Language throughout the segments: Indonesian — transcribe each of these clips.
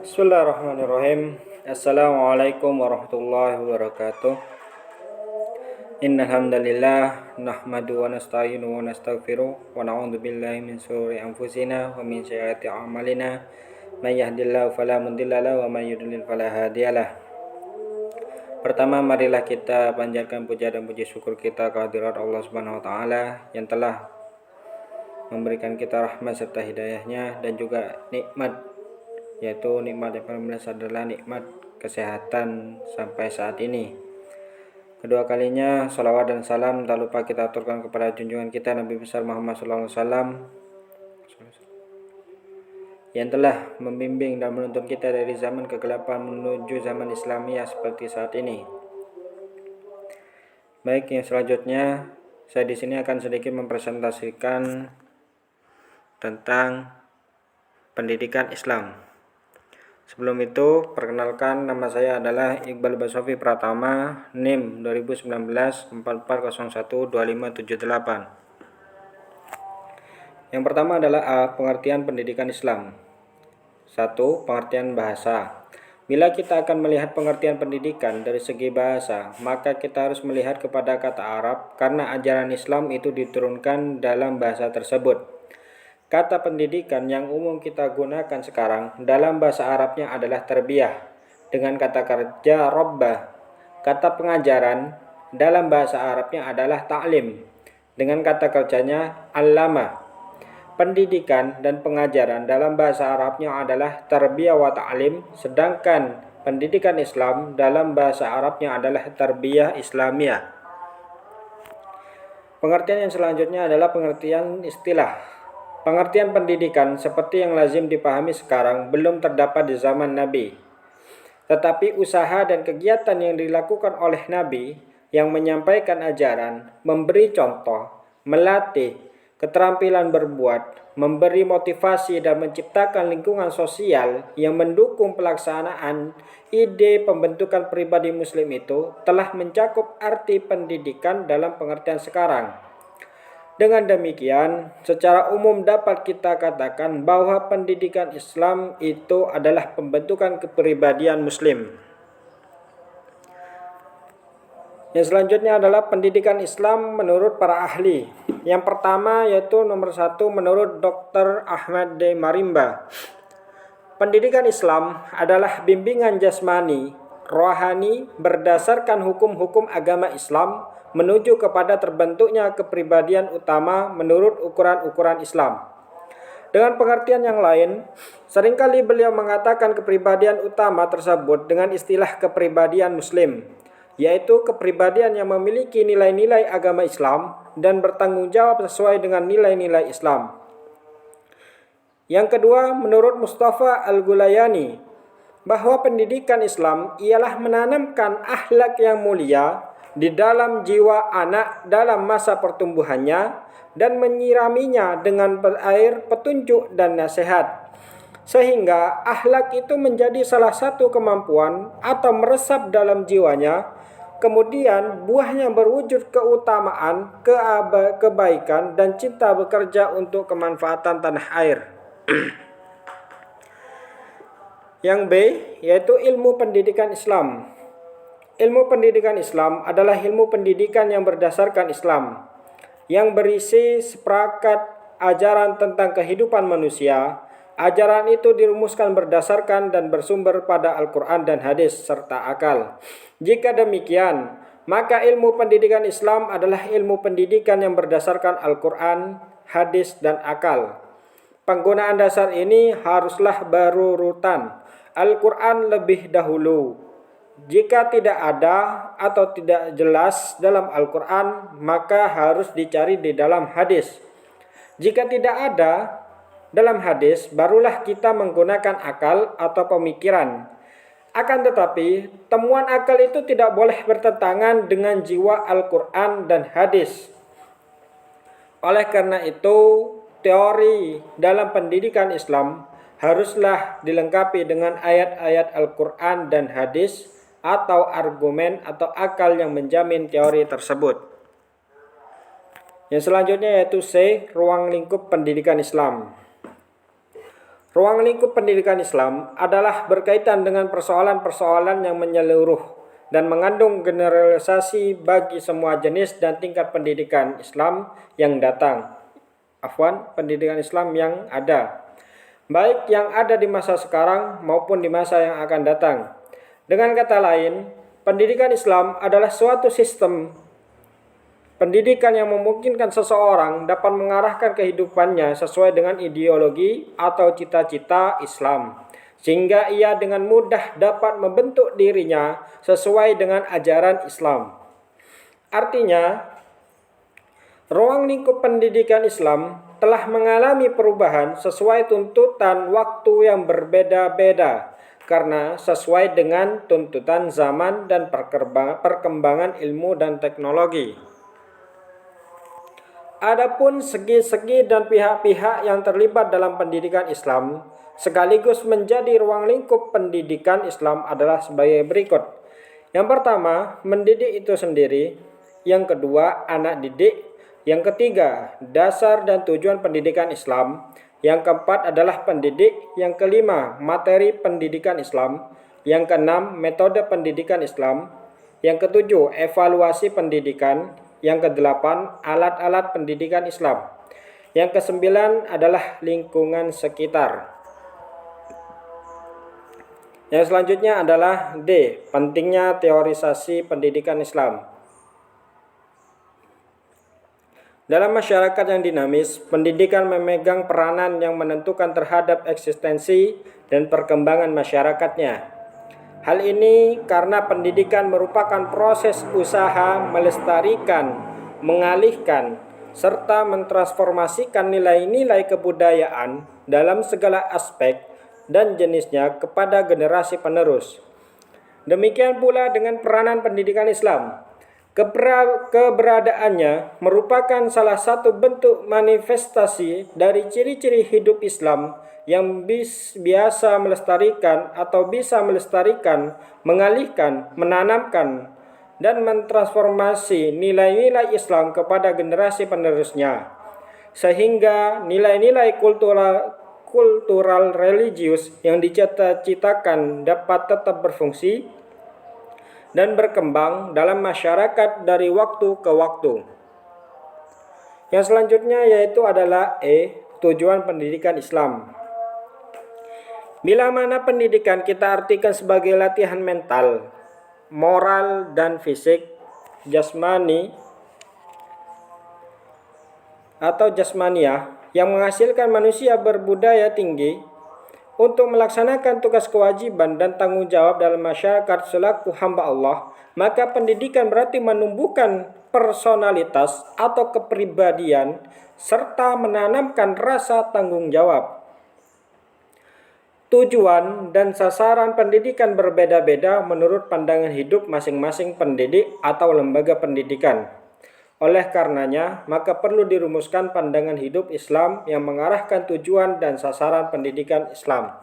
Bismillahirrahmanirrahim. Assalamualaikum warahmatullahi wabarakatuh. Innal hamdalillah nahmadu wa nasta'inu wa nastaghfiruh wa na'udzu billahi min shururi anfusina wa min sayyiati a'malina. May yahdihillahu fala mudilla lahu wa may yudlil fala hadiyalah. Pertama, marilah kita panjatkan puja dan puji syukur kita kehadirat Allah Subhanahu wa taala yang telah memberikan kita rahmat serta hidayahnya dan juga nikmat, yaitu nikmat yang paling besar adalah nikmat kesehatan sampai saat ini. Kedua kalinya salawat dan salam tak lupa kita aturkan kepada junjungan kita Nabi besar Muhammad SAW yang telah membimbing dan menuntun kita dari zaman kegelapan menuju zaman Islamiyah seperti saat ini. Baik, yang selanjutnya saya di sini akan sedikit mempresentasikan tentang pendidikan Islam. Sebelum itu, perkenalkan, nama saya adalah Iqbal Basofi Pratama, NIM 2019 44012578. Yang pertama adalah A. Pengertian pendidikan Islam. 1. Pengertian bahasa. Bila kita akan melihat pengertian pendidikan dari segi bahasa, maka kita harus melihat kepada kata Arab karena ajaran Islam itu diturunkan dalam bahasa tersebut. Kata pendidikan yang umum kita gunakan sekarang dalam bahasa Arabnya adalah tarbiyah, dengan kata kerja rabbah. Kata pengajaran dalam bahasa Arabnya adalah ta'lim, dengan kata kerjanya allama. Pendidikan dan pengajaran dalam bahasa Arabnya adalah tarbiyah wa ta'lim, sedangkan pendidikan Islam dalam bahasa Arabnya adalah tarbiyah Islamiyah. Pengertian yang selanjutnya adalah pengertian istilah. Pengertian pendidikan seperti yang lazim dipahami sekarang belum terdapat di zaman Nabi. Tetapi usaha dan kegiatan yang dilakukan oleh Nabi yang menyampaikan ajaran, memberi contoh, melatih, keterampilan berbuat, memberi motivasi dan menciptakan lingkungan sosial yang mendukung pelaksanaan ide pembentukan pribadi muslim itu telah mencakup arti pendidikan dalam pengertian sekarang. Dengan demikian, secara umum dapat kita katakan bahwa pendidikan Islam itu adalah pembentukan kepribadian muslim. Yang selanjutnya adalah pendidikan Islam menurut para ahli. Yang pertama yaitu nomor 1 menurut Dr. Ahmad D. Marimba. Pendidikan Islam adalah bimbingan jasmani, rohani berdasarkan hukum-hukum agama Islam menuju kepada terbentuknya kepribadian utama menurut ukuran-ukuran Islam. Dengan pengertian yang lain, seringkali beliau mengatakan kepribadian utama tersebut dengan istilah kepribadian muslim, yaitu kepribadian yang memiliki nilai-nilai agama Islam dan bertanggung jawab sesuai dengan nilai-nilai Islam. Yang kedua, menurut Mustafa Al-Gulayani, bahwa pendidikan Islam ialah menanamkan akhlak yang mulia di dalam jiwa anak dalam masa pertumbuhannya dan menyiraminya dengan air petunjuk dan nasihat, sehingga akhlak itu menjadi salah satu kemampuan atau meresap dalam jiwanya, kemudian buahnya berwujud keutamaan, kebaikan dan cinta bekerja untuk kemanfaatan tanah air. Yang B yaitu ilmu pendidikan Islam. Ilmu pendidikan Islam adalah ilmu pendidikan yang berdasarkan Islam, yang berisi seperangkat ajaran tentang kehidupan manusia. Ajaran itu dirumuskan berdasarkan dan bersumber pada Al-Quran dan hadis serta akal. Jika demikian, maka ilmu pendidikan Islam adalah ilmu pendidikan yang berdasarkan Al-Quran, hadis, dan akal. Penggunaan dasar ini haruslah berurutan. Al-Quran lebih dahulu. Jika tidak ada atau tidak jelas dalam Al-Quran, maka harus dicari di dalam hadis. Jika tidak ada dalam hadis, barulah kita menggunakan akal atau pemikiran. Akan tetapi, temuan akal itu tidak boleh bertentangan dengan jiwa Al-Quran dan hadis. Oleh karena itu, teori dalam pendidikan Islam haruslah dilengkapi dengan ayat-ayat Al-Quran dan hadis atau argumen atau akal yang menjamin teori tersebut. Yang selanjutnya yaitu C. Ruang lingkup pendidikan Islam. Ruang lingkup pendidikan Islam adalah berkaitan dengan persoalan-persoalan yang menyeluruh dan mengandung generalisasi bagi semua jenis dan tingkat pendidikan Islam yang datang. Pendidikan Islam yang ada, baik yang ada di masa sekarang maupun di masa yang akan datang. Dengan kata lain, pendidikan Islam adalah suatu sistem pendidikan yang memungkinkan seseorang dapat mengarahkan kehidupannya sesuai dengan ideologi atau cita-cita Islam, sehingga ia dengan mudah dapat membentuk dirinya sesuai dengan ajaran Islam. Artinya, ruang lingkup pendidikan Islam telah mengalami perubahan sesuai tuntutan waktu yang berbeda-beda, karena sesuai dengan tuntutan zaman dan perkembangan ilmu dan teknologi. Adapun segi-segi dan pihak-pihak yang terlibat dalam pendidikan Islam sekaligus menjadi ruang lingkup pendidikan Islam adalah sebagai berikut. Yang pertama, mendidik itu sendiri. Yang kedua, anak didik. Yang ketiga, dasar dan tujuan pendidikan Islam. Yang keempat adalah pendidik. Yang kelima, materi pendidikan Islam. Yang keenam, metode pendidikan Islam. Yang ketujuh, evaluasi pendidikan. Yang kedelapan, alat-alat pendidikan Islam. Yang kesembilan adalah lingkungan sekitar. Yang selanjutnya adalah D. Pentingnya teorisasi pendidikan Islam. Dalam masyarakat yang dinamis, pendidikan memegang peranan yang menentukan terhadap eksistensi dan perkembangan masyarakatnya. Hal ini karena pendidikan merupakan proses usaha melestarikan, mengalihkan, serta mentransformasikan nilai-nilai kebudayaan dalam segala aspek dan jenisnya kepada generasi penerus. Demikian pula dengan peranan pendidikan Islam. Keberadaannya merupakan salah satu bentuk manifestasi dari ciri-ciri hidup Islam yang biasa melestarikan atau bisa melestarikan, mengalihkan, menanamkan, dan mentransformasi nilai-nilai Islam kepada generasi penerusnya, sehingga nilai-nilai kultural religius yang dicita-citakan dapat tetap berfungsi dan berkembang dalam masyarakat dari waktu ke waktu. Yang selanjutnya yaitu adalah E. Tujuan pendidikan Islam. Bila mana pendidikan kita artikan sebagai latihan mental, moral dan fisik, jasmani atau jasmaniah yang menghasilkan manusia berbudaya tinggi untuk melaksanakan tugas kewajiban dan tanggung jawab dalam masyarakat selaku hamba Allah, maka pendidikan berarti menumbuhkan personalitas atau kepribadian serta menanamkan rasa tanggung jawab. Tujuan dan sasaran pendidikan berbeda-beda menurut pandangan hidup masing-masing pendidik atau lembaga pendidikan. Oleh karenanya, maka perlu dirumuskan pandangan hidup Islam yang mengarahkan tujuan dan sasaran pendidikan Islam.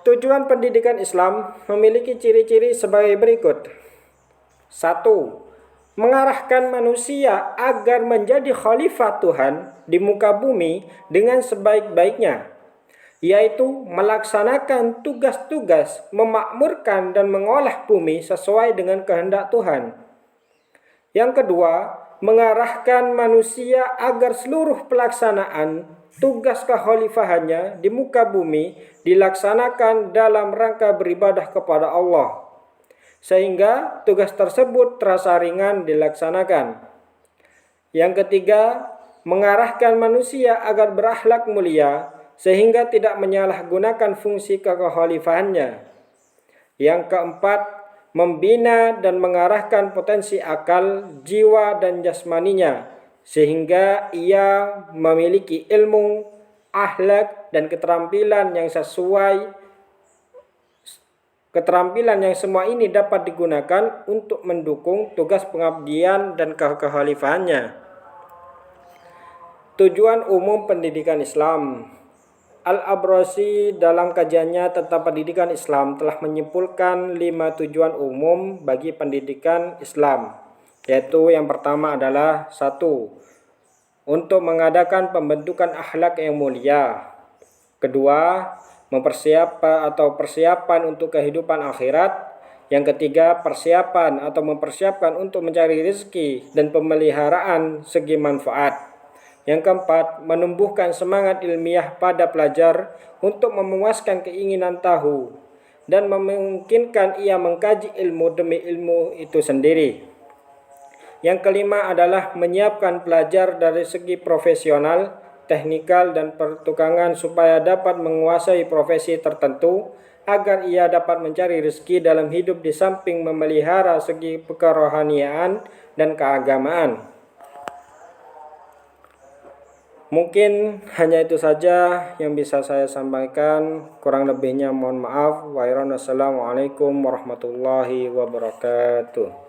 Tujuan pendidikan Islam memiliki ciri-ciri sebagai berikut. 1. Mengarahkan manusia agar menjadi khalifah Tuhan di muka bumi dengan sebaik-baiknya, yaitu melaksanakan tugas-tugas memakmurkan dan mengolah bumi sesuai dengan kehendak Tuhan. Yang kedua, mengarahkan manusia agar seluruh pelaksanaan tugas kekhalifahannya di muka bumi dilaksanakan dalam rangka beribadah kepada Allah, sehingga tugas tersebut terasa ringan dilaksanakan. Yang ketiga, mengarahkan manusia agar berakhlak mulia sehingga tidak menyalahgunakan fungsi kekhalifahannya. Yang keempat, membina dan mengarahkan potensi akal, jiwa, dan jasmaninya sehingga ia memiliki ilmu, akhlak, dan keterampilan yang semua ini dapat digunakan untuk mendukung tugas pengabdian dan kekhalifahannya. Tujuan umum pendidikan Islam. Al-Abrasi dalam kajiannya tentang pendidikan Islam telah menyimpulkan 5 tujuan umum bagi pendidikan Islam, yaitu yang pertama adalah 1. Untuk mengadakan pembentukan akhlak yang mulia. Kedua, persiapan untuk kehidupan akhirat. Yang ketiga, persiapan atau mempersiapkan untuk mencari rezeki dan pemeliharaan segi manfaat. Yang keempat, menumbuhkan semangat ilmiah pada pelajar untuk memuaskan keinginan tahu dan memungkinkan ia mengkaji ilmu demi ilmu itu sendiri. Yang kelima adalah menyiapkan pelajar dari segi profesional, teknikal, dan pertukangan supaya dapat menguasai profesi tertentu agar ia dapat mencari rezeki dalam hidup di samping memelihara segi kerohaniaan dan keagamaan. Mungkin hanya itu saja yang bisa saya sampaikan. Kurang lebihnya mohon maaf. Wassalamualaikum warahmatullahi wabarakatuh.